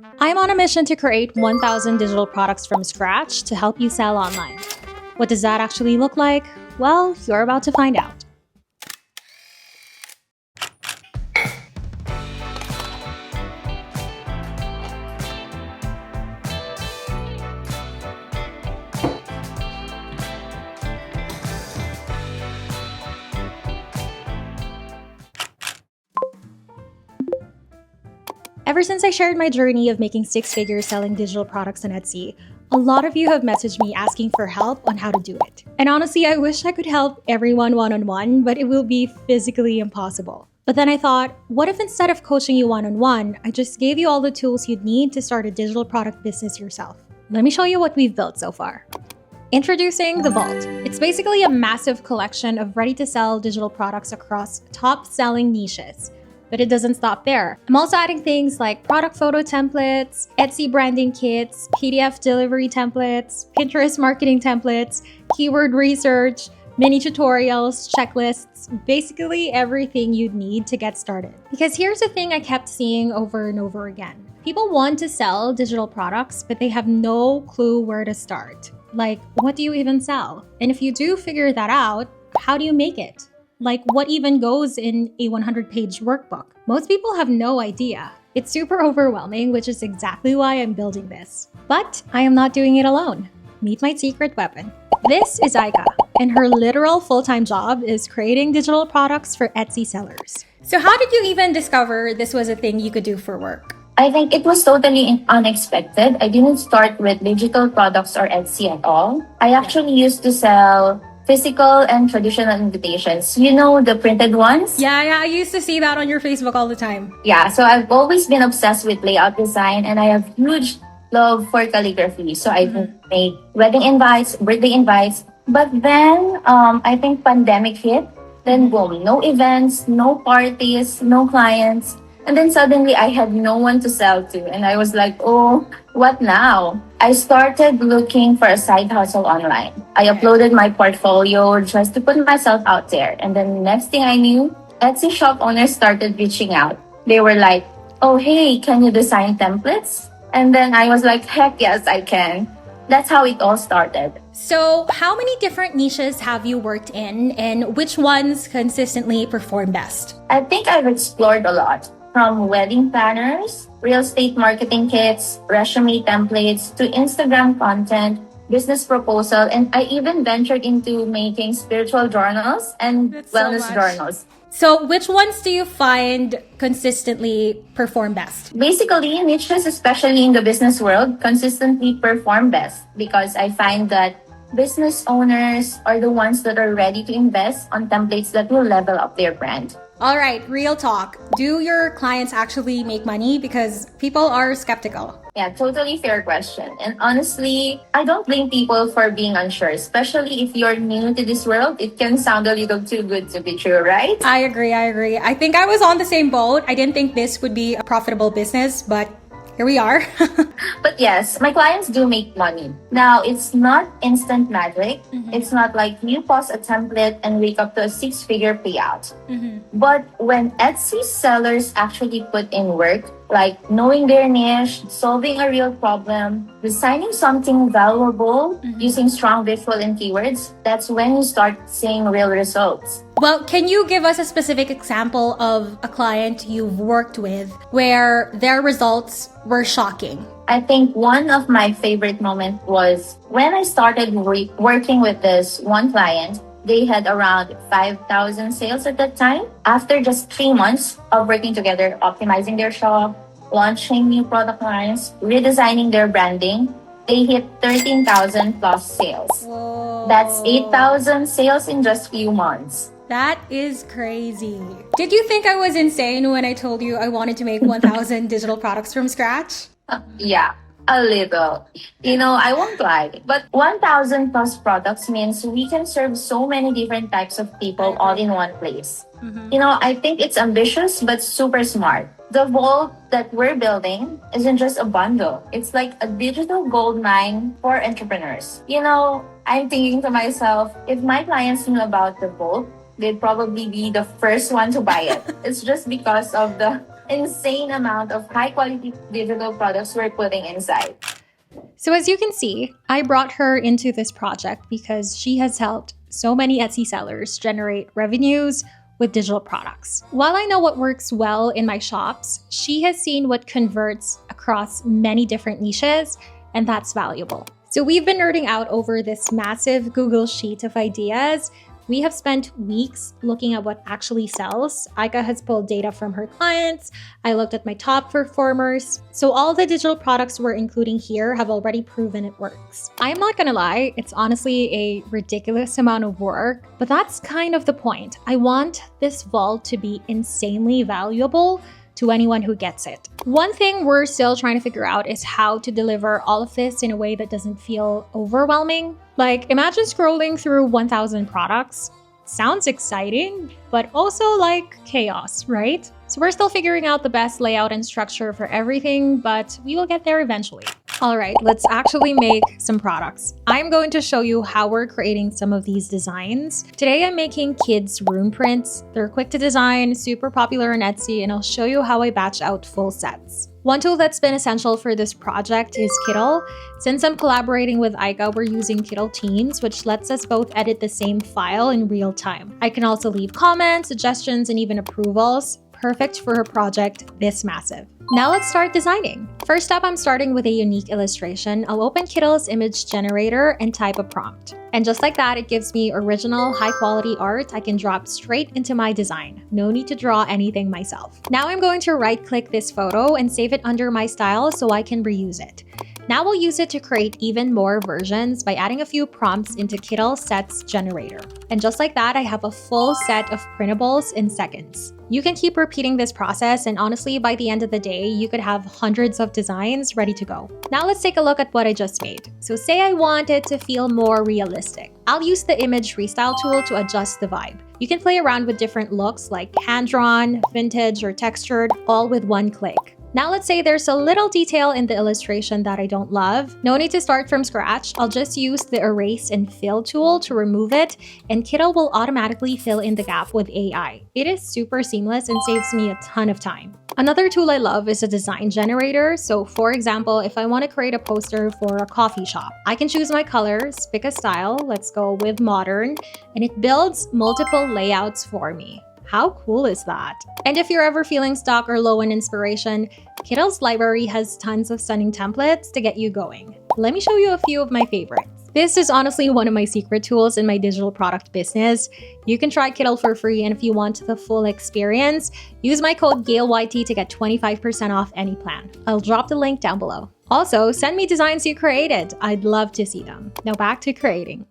I'm on a mission to create 1,000 digital products from scratch to help you sell online. What does that actually look like? Well, you're about to find out. Ever since I shared my journey of making six figures selling digital products on Etsy, a lot of you have messaged me asking for help on how to do it. And honestly, I wish I could help everyone one-on-one, but it will be physically impossible. But then I thought, what if instead of coaching you one-on-one, I just gave you all the tools you'd need to start a digital product business yourself? Let me show you what we've built so far. Introducing The Vault. It's basically a massive collection of ready-to-sell digital products across top-selling niches. But it doesn't stop there. I'm also adding things like product photo templates, Etsy branding kits, PDF delivery templates, Pinterest marketing templates, keyword research, mini tutorials, checklists, basically everything you'd need to get started. Because here's the thing I kept seeing over and over again. People want to sell digital products, but they have no clue where to start. Like, what do you even sell? And if you do figure that out, how do you make it? Like, what even goes in a 100-page workbook? Most people have no idea. It's super overwhelming, which is exactly why I'm building this. But I am not doing it alone. Meet my secret weapon. This is Aika, and her literal full-time job is creating digital products for Etsy sellers. So how did you even discover this was a thing you could do for work? I think it was totally unexpected. I didn't start with digital products or Etsy at all. I actually used to sell physical and traditional invitations. You know, the printed ones? Yeah, I used to see that on your Facebook all the time. Yeah, so I've always been obsessed with layout design and I have huge love for calligraphy. So I've made wedding invites, birthday invites. But then, I think pandemic hit. Then boom, no events, no parties, no clients. And then suddenly I had no one to sell to. And I was like, oh, what now? I started looking for a side hustle online. I uploaded my portfolio just to put myself out there. And then next thing I knew, Etsy shop owners started reaching out. They were like, oh, hey, can you design templates? And then I was like, heck yes, I can. That's how it all started. So how many different niches have you worked in and which ones consistently perform best? I think I've explored a lot. From wedding planners, real estate marketing kits, resume templates, to Instagram content, business proposal, and I even ventured into making spiritual journals and wellness journals. So which ones do you find consistently perform best? Basically, niches, especially in the business world, consistently perform best because I find that business owners are the ones that are ready to invest on templates that will level up their brand. All right, real talk. Do your clients actually make money? Because people are skeptical. Yeah, totally fair question. And honestly, I don't blame people for being unsure, especially if you're new to this world. It can sound a little too good to be true, right? I agree. I think I was on the same boat. I didn't think this would be a profitable business, but here we are. But yes, my clients do make money. Now, it's not instant magic. It's not like you post a template and wake up to a six-figure payout. But when Etsy sellers actually put in work, like knowing their niche, solving a real problem, designing something valuable, using strong visual and keywords, that's when you start seeing real results. Well, can you give us a specific example of a client you've worked with where their results were shocking? I think one of my favorite moments was when I started working with this one client. They had around 5,000 sales at that time. After just 3 months of working together, optimizing their shop, launching new product lines, redesigning their branding, they hit 13,000 plus sales. Whoa. That's 8,000 sales in just few months. That is crazy. Did you think I was insane when I told you I wanted to make 1,000 digital products from scratch? Yeah, a little. You know, I won't lie. But 1,000 plus products means we can serve so many different types of people all in one place. You know, I think it's ambitious but super smart. The vault that we're building isn't just a bundle. It's like a digital gold mine for entrepreneurs. You know, I'm thinking to myself, if my clients knew about the vault, they'd probably be the first one to buy it. It's just because of the insane amount of high quality digital products we're putting inside. So as you can see, I brought her into this project because she has helped so many Etsy sellers generate revenues with digital products. While I know what works well in my shops, she has seen what converts across many different niches, and that's valuable. So we've been nerding out over this massive Google Sheet of ideas. We have spent weeks looking at what actually sells. Aika has pulled data from her clients. I looked at my top performers. So all the digital products we're including here have already proven it works. I'm not gonna lie, it's honestly a ridiculous amount of work, but that's kind of the point. I want this vault to be insanely valuable to anyone who gets it. One thing we're still trying to figure out is how to deliver all of this in a way that doesn't feel overwhelming. Like, imagine scrolling through 1,000 products. Sounds exciting, but also like chaos, right? So we're still figuring out the best layout and structure for everything, but we will get there eventually. All right, let's actually make some products. I'm going to show you how we're creating some of these designs. Today I'm making kids' room prints. They're quick to design, super popular on Etsy, and I'll show you how I batch out full sets. One tool that's been essential for this project is KITTL. Since I'm collaborating with Aika, we're using KITTL Teams, which lets us both edit the same file in real time. I can also leave comments, suggestions, and even approvals. Perfect for a project this massive. Now let's start designing. First up, I'm starting with a unique illustration. I'll open KITTL's image generator and type a prompt. And just like that, it gives me original, high-quality art I can drop straight into my design. No need to draw anything myself. Now I'm going to right-click this photo and save it under my style so I can reuse it. Now we'll use it to create even more versions by adding a few prompts into KITTL Sets Generator. And just like that, I have a full set of printables in seconds. You can keep repeating this process, and honestly, by the end of the day, you could have hundreds of designs ready to go. Now let's take a look at what I just made. So say I want it to feel more realistic. I'll use the image restyle tool to adjust the vibe. You can play around with different looks like hand-drawn, vintage, or textured, all with one click. Now let's say there's a little detail in the illustration that I don't love. No need to start from scratch. I'll just use the erase and fill tool to remove it, and KITTL will automatically fill in the gap with AI. It is super seamless and saves me a ton of time. Another tool I love is a design generator. So for example, if I want to create a poster for a coffee shop, I can choose my colors, pick a style, let's go with modern, and it builds multiple layouts for me. How cool is that? And if you're ever feeling stuck or low on inspiration, KITTL's library has tons of stunning templates to get you going. Let me show you a few of my favorites. This is honestly one of my secret tools in my digital product business. You can try KITTL for free, and if you want the full experience, use my code YT to get 25% off any plan. I'll drop the link down below. Also, send me designs you created. I'd love to see them. Now back to creating.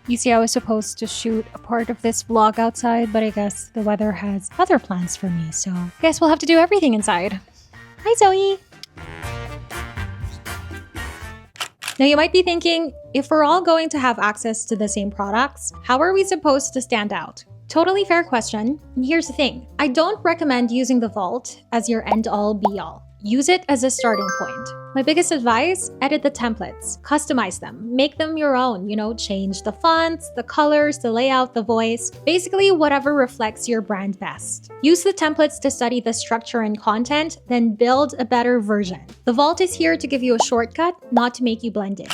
You see, I was supposed to shoot a part of this vlog outside, but I guess the weather has other plans for me, so I guess we'll have to do everything inside. Hi, Zoe! Now you might be thinking, if we're all going to have access to the same products, how are we supposed to stand out? Totally fair question, and here's the thing. I don't recommend using the vault as your end-all be-all. Use it as a starting point. My biggest advice, edit the templates, customize them, make them your own, change the fonts, the colors, the layout, the voice, basically whatever reflects your brand best. Use the templates to study the structure and content, then build a better version. The Vault is here to give you a shortcut, not to make you blend in.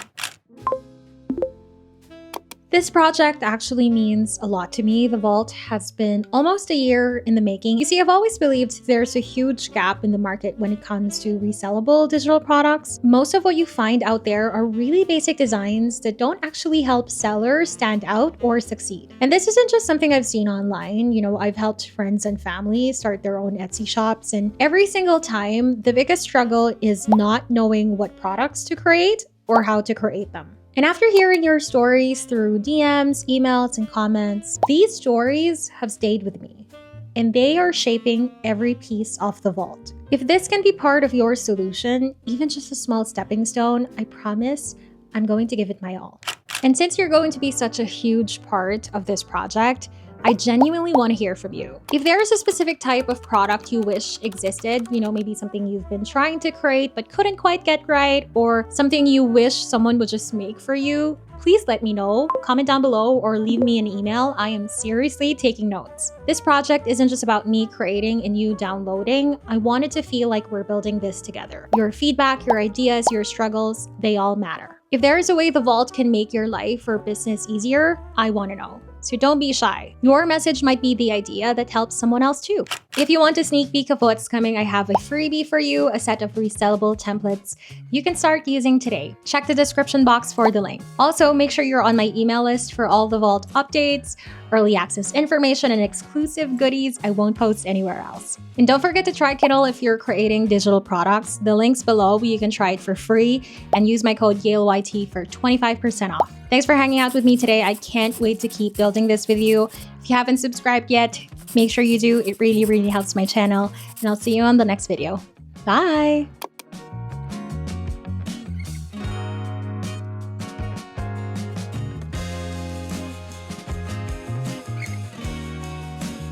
This project actually means a lot to me. The Vault has been almost a year in the making. You see, I've always believed there's a huge gap in the market when it comes to resellable digital products. Most of what you find out there are really basic designs that don't actually help sellers stand out or succeed. And this isn't just something I've seen online. I've helped friends and family start their own Etsy shops, and every single time, the biggest struggle is not knowing what products to create or how to create them. And after hearing your stories through DMs, emails, and comments, these stories have stayed with me, and they are shaping every piece of the Vault. If this can be part of your solution, even just a small stepping stone, I promise I'm going to give it my all. And since you're going to be such a huge part of this project, I genuinely want to hear from you. If there is a specific type of product you wish existed, maybe something you've been trying to create but couldn't quite get right, or something you wish someone would just make for you, please let me know. Comment down below or leave me an email. I am seriously taking notes. This project isn't just about me creating and you downloading. I want it to feel like we're building this together. Your feedback, your ideas, your struggles, they all matter. If there is a way the Vault can make your life or business easier, I want to know. So don't be shy. Your message might be the idea that helps someone else too. If you want a sneak peek of what's coming, I have a freebie for you, a set of resellable templates you can start using today. Check the description box for the link. Also, make sure you're on my email list for all the Vault updates, early access information, and exclusive goodies I won't post anywhere else. And don't forget to try KITTL if you're creating digital products. The link's below, you can try it for free and use my code YaleYT for 25% off. Thanks for hanging out with me today. I can't wait to keep building this with you. If you haven't subscribed yet, make sure you do. It really, really helps my channel. And I'll see you on the next video. Bye!